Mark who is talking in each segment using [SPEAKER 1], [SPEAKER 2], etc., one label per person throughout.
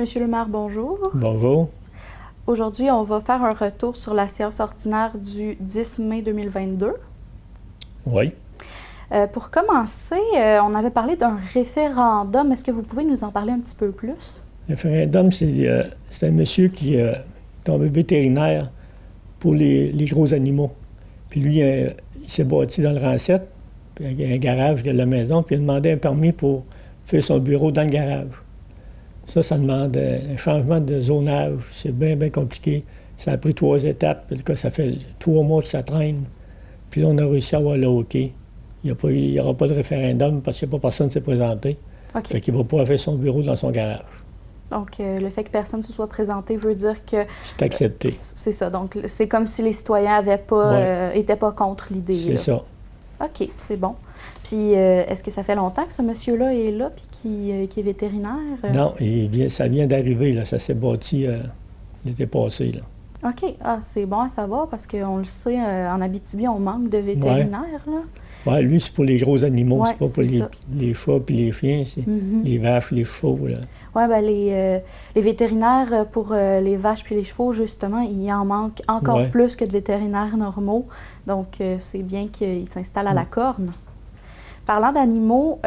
[SPEAKER 1] Monsieur le maire, bonjour.
[SPEAKER 2] Bonjour.
[SPEAKER 1] Aujourd'hui, on va faire un retour sur la séance ordinaire du 10 mai 2022.
[SPEAKER 2] Oui.
[SPEAKER 1] Pour commencer, on avait parlé d'un référendum. Est-ce que vous pouvez nous en parler un petit peu plus?
[SPEAKER 2] Le référendum, c'est un monsieur qui est tombé vétérinaire pour les gros animaux. Puis lui, il s'est bâti dans le rang 7, puis il y a un garage de la maison, puis il a demandé un permis pour faire son bureau dans le garage. Ça demande un changement de zonage. C'est bien, bien compliqué. Ça a pris 3 étapes. En tout cas, ça fait 3 mois que ça traîne. Puis là, on a réussi à avoir le OK. Il n'y aura pas de référendum parce qu'il n'y a pas personne qui s'est présenté.
[SPEAKER 1] OK.
[SPEAKER 2] Fait qu'il va pouvoir faire son bureau dans son garage.
[SPEAKER 1] Donc, le fait que personne ne se soit présenté veut dire que...
[SPEAKER 2] C'est accepté.
[SPEAKER 1] C'est ça. Donc, c'est comme si les citoyens n'étaient pas contre l'idée.
[SPEAKER 2] C'est ça.
[SPEAKER 1] OK, c'est bon. Puis, est-ce que ça fait longtemps que ce monsieur-là est là puis qui est vétérinaire?
[SPEAKER 2] Non, ça vient d'arriver, là. Ça s'est bâti l'été passé, là.
[SPEAKER 1] OK. Ah, c'est bon à savoir parce qu'on le sait, en Abitibi, on manque de vétérinaires, là.
[SPEAKER 2] Oui, lui, c'est pour les gros animaux.
[SPEAKER 1] Ouais,
[SPEAKER 2] c'est pas pour les chats puis les chiens. C'est les vaches, les chevaux, là.
[SPEAKER 1] Oui, bien, les vétérinaires pour les vaches puis les chevaux, justement, il en manque encore plus que de vétérinaires normaux. Donc, c'est bien qu'ils s'installent à la corne. Parlant d'animaux,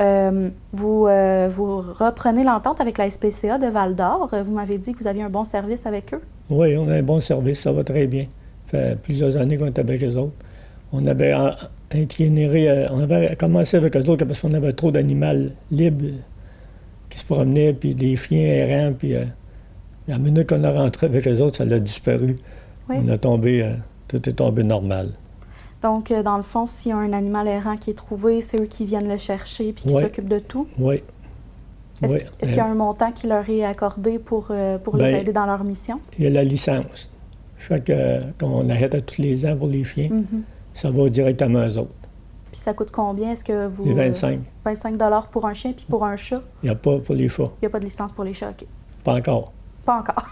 [SPEAKER 1] vous reprenez l'entente avec la SPCA de Val-d'Or. Vous m'avez dit que vous aviez un bon service avec eux.
[SPEAKER 2] Oui, on a un bon service, ça va très bien. Ça fait plusieurs années qu'on est avec eux autres. On avait on avait commencé avec eux autres parce qu'on avait trop d'animaux libres qui se promenaient, puis des chiens errants, puis la minute qu'on a rentré avec eux autres, ça a disparu.
[SPEAKER 1] Oui.
[SPEAKER 2] Tout est tombé normal.
[SPEAKER 1] Donc, dans le fond, s'il y a un animal errant qui est trouvé, c'est eux qui viennent le chercher puis qui s'occupent de tout?
[SPEAKER 2] Oui.
[SPEAKER 1] Est-ce qu'il y a un montant qui leur est accordé pour les aider dans leur mission?
[SPEAKER 2] Il y a la licence. Quand on arrête à tous les ans pour les chiens, ça va directement à eux autres.
[SPEAKER 1] Puis ça coûte combien? Est-ce que vous...
[SPEAKER 2] 25.
[SPEAKER 1] 25 pour un chien, puis pour un chat?
[SPEAKER 2] Il n'y a pas pour les chats.
[SPEAKER 1] Il n'y a pas de licence pour les chats, OK.
[SPEAKER 2] Pas encore.
[SPEAKER 1] Pas encore.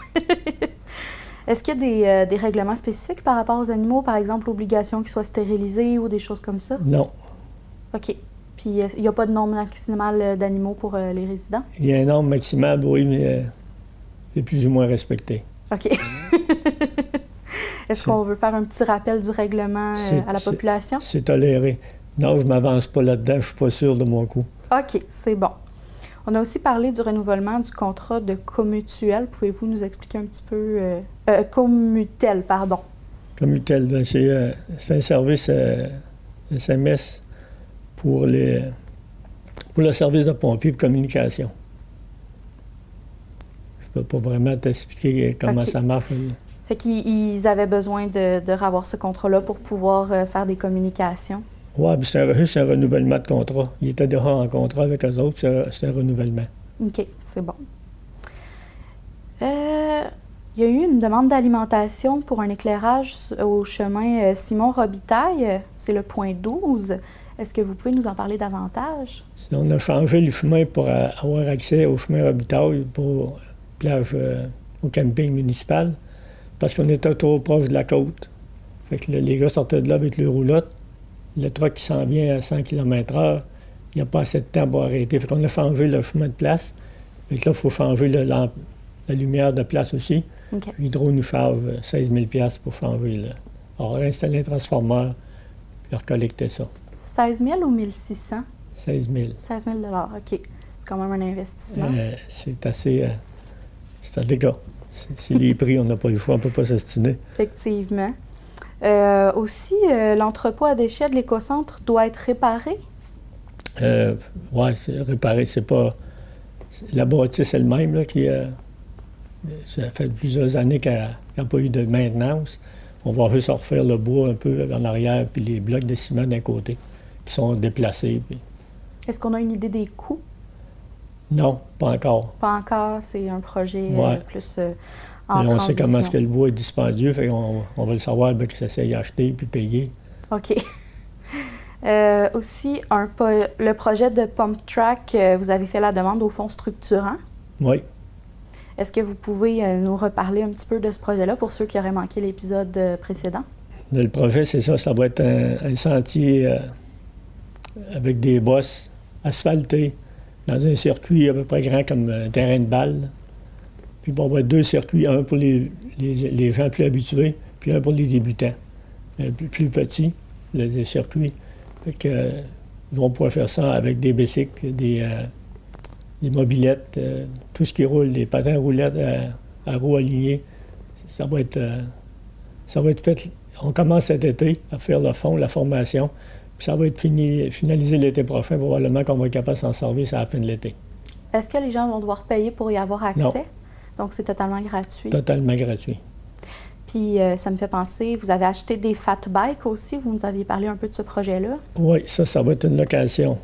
[SPEAKER 1] Est-ce qu'il y a des règlements spécifiques par rapport aux animaux? Par exemple, l'obligation qu'ils soient stérilisés ou des choses comme ça?
[SPEAKER 2] Non.
[SPEAKER 1] OK. Puis il n'y a pas de nombre maximal d'animaux pour les résidents?
[SPEAKER 2] Il y a un nombre maximal, oui, mais c'est plus ou moins respecté.
[SPEAKER 1] OK. Est-ce qu'on veut faire un petit rappel du règlement à la population?
[SPEAKER 2] C'est toléré. Non, je ne m'avance pas là-dedans, je ne suis pas sûr de mon coup.
[SPEAKER 1] OK, c'est bon. On a aussi parlé du renouvellement du contrat de Commutuel. Pouvez-vous nous expliquer un petit peu... Commutel, pardon.
[SPEAKER 2] Commutel, bien, c'est un service SMS pour le service de pompiers de communication. Je ne peux pas vraiment t'expliquer comment ça marche.
[SPEAKER 1] Fait qu'ils avaient besoin de revoir ce contrat-là pour pouvoir faire des communications. Oui,
[SPEAKER 2] puis c'est juste un renouvellement de contrat. Ils étaient déjà en contrat avec eux autres, c'est un renouvellement.
[SPEAKER 1] OK, c'est bon. Il y a eu une demande d'alimentation pour un éclairage au chemin Simon-Robitaille. C'est le point 12. Est-ce que vous pouvez nous en parler davantage?
[SPEAKER 2] On a changé le chemin pour avoir accès au chemin Robitaille pour plage au camping municipal parce qu'on était trop proche de la côte. Fait que les gars sortaient de là avec le roulotte. Le truck qui s'en vient à 100 km/h, il n'y a pas assez de temps pour arrêter. Fait qu'on a changé le chemin de place. Fait que là, il faut changer la lumière de place aussi.
[SPEAKER 1] Okay.
[SPEAKER 2] Hydro nous charge 16 000 $, pour changer. Alors, réinstaller un transformateur puis recollecter ça.
[SPEAKER 1] 16 000 ou 1 600?
[SPEAKER 2] 16 000.
[SPEAKER 1] 16 000 OK. C'est quand même un investissement.
[SPEAKER 2] C'est assez... c'est un dégât. C'est les prix, on n'a pas le choix, on ne peut pas s'astiner.
[SPEAKER 1] Effectivement. Aussi, l'entrepôt à déchets de l'écocentre doit être réparé?
[SPEAKER 2] Oui, c'est réparé. C'est pas... La bâtisse elle-même, là, ça fait plusieurs années qu'elle n'a pas eu de maintenance. On va juste refaire le bois un peu en arrière, puis les blocs de ciment d'un côté, qui sont déplacés. Puis...
[SPEAKER 1] Est-ce qu'on a une idée des coûts?
[SPEAKER 2] Non, pas encore.
[SPEAKER 1] Pas encore, c'est un projet plus en
[SPEAKER 2] transition. On sait comment est-ce que le bois est dispendieux, fait qu'on va le savoir que ça s'est acheté puis payé.
[SPEAKER 1] OK. Aussi, le projet de Pump Track, vous avez fait la demande au fonds structurant.
[SPEAKER 2] Oui.
[SPEAKER 1] Est-ce que vous pouvez nous reparler un petit peu de ce projet-là pour ceux qui auraient manqué l'épisode précédent?
[SPEAKER 2] Le projet, c'est ça. Ça va être un sentier avec des bosses asphaltées dans un circuit à peu près grand comme un terrain de balle. Puis il va y avoir 2 circuits, un pour les gens plus habitués, puis un pour les débutants. Plus petits, les circuits. Fait que, ils vont pouvoir faire ça avec des bicycles, des mobylettes, tout ce qui roule, les patins roulettes à roues alignées. Ça va être fait. On commence cet été à faire le fond, la formation. Puis ça va être finalisé l'été prochain, probablement qu'on va être capable de s'en servir à la fin de l'été.
[SPEAKER 1] Est-ce que les gens vont devoir payer pour y avoir accès? Non. Donc, c'est totalement gratuit?
[SPEAKER 2] Totalement gratuit.
[SPEAKER 1] Puis, ça me fait penser, vous avez acheté des fat bikes aussi. Vous nous aviez parlé un peu de ce projet-là.
[SPEAKER 2] Oui, ça va être une location.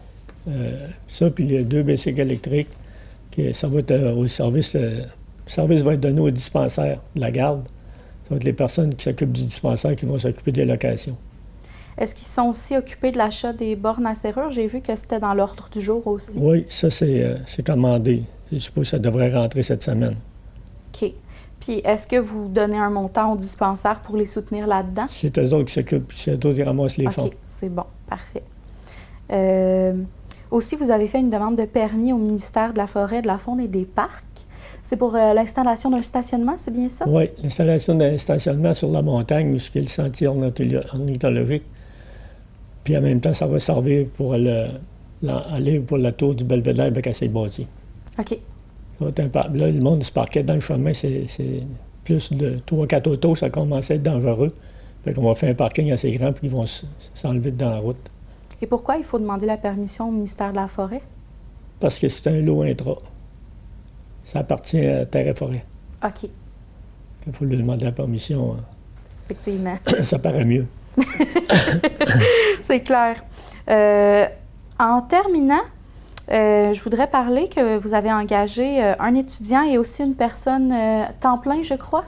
[SPEAKER 2] Ça, puis les 2 bicycles électriques, ça va être au service. Le service va être donné au dispensaire de la garde. Ça va être les personnes qui s'occupent du dispensaire qui vont s'occuper des locations.
[SPEAKER 1] Est-ce qu'ils sont aussi occupés de l'achat des bornes à serrure? J'ai vu que c'était dans l'ordre du jour aussi.
[SPEAKER 2] Oui, ça, c'est commandé. Je suppose que ça devrait rentrer cette semaine.
[SPEAKER 1] OK. Puis, est-ce que vous donnez un montant au dispensaire pour les soutenir là-dedans?
[SPEAKER 2] C'est eux autres qui s'occupent, puis c'est eux autres qui ramassent les fonds.
[SPEAKER 1] OK, c'est bon. Parfait. Aussi, vous avez fait une demande de permis au ministère de la Forêt, de la Faune et des Parcs. C'est pour l'installation d'un stationnement, c'est bien ça?
[SPEAKER 2] Oui, l'installation d'un stationnement sur la montagne, où il y a le sentier ornithologique. Puis en même temps, ça va servir pour aller pour la tour du Belvédère avec assez bâti.
[SPEAKER 1] OK.
[SPEAKER 2] Là, le monde se parquait dans le chemin, c'est plus de 3-4 autos, ça commençait à être dangereux. Fait qu'on va faire un parking assez grand, puis ils vont s'enlever dans la route.
[SPEAKER 1] Et pourquoi il faut demander la permission au ministère de la Forêt?
[SPEAKER 2] Parce que c'est un lot intra. Ça appartient à Terre et Forêt.
[SPEAKER 1] OK.
[SPEAKER 2] Il faut lui demander la permission.
[SPEAKER 1] Effectivement.
[SPEAKER 2] Ça paraît mieux.
[SPEAKER 1] C'est clair. En terminant, je voudrais parler que vous avez engagé un étudiant et aussi une personne temps plein, je crois?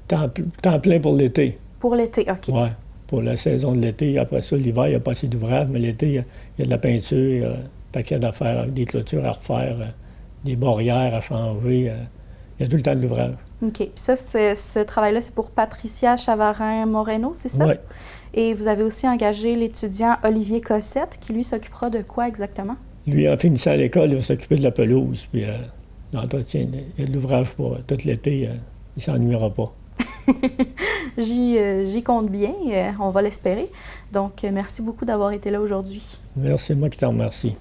[SPEAKER 2] Temps plein pour l'été.
[SPEAKER 1] Pour l'été, OK.
[SPEAKER 2] Oui, pour la saison de l'été. Après ça, l'hiver, il n'y a pas assez d'ouvrage, mais l'été, il y a de la peinture, il y a un paquet d'affaires, des clôtures à refaire, des barrières à changer. Il y a tout le temps de l'ouvrage.
[SPEAKER 1] OK. Puis ça, ce travail-là, c'est pour Patricia Chavarin-Moreno, c'est ça?
[SPEAKER 2] Oui. Et
[SPEAKER 1] vous avez aussi engagé l'étudiant Olivier Cossette, qui lui s'occupera de quoi exactement?
[SPEAKER 2] Lui, en finissant à l'école, il va s'occuper de la pelouse, puis l'entretien. Il y a de l'ouvrage pour tout l'été. Il ne s'ennuiera pas.
[SPEAKER 1] J'y compte bien, on va l'espérer. Donc, merci beaucoup d'avoir été là aujourd'hui.
[SPEAKER 2] Merci, moi qui t'en remercie.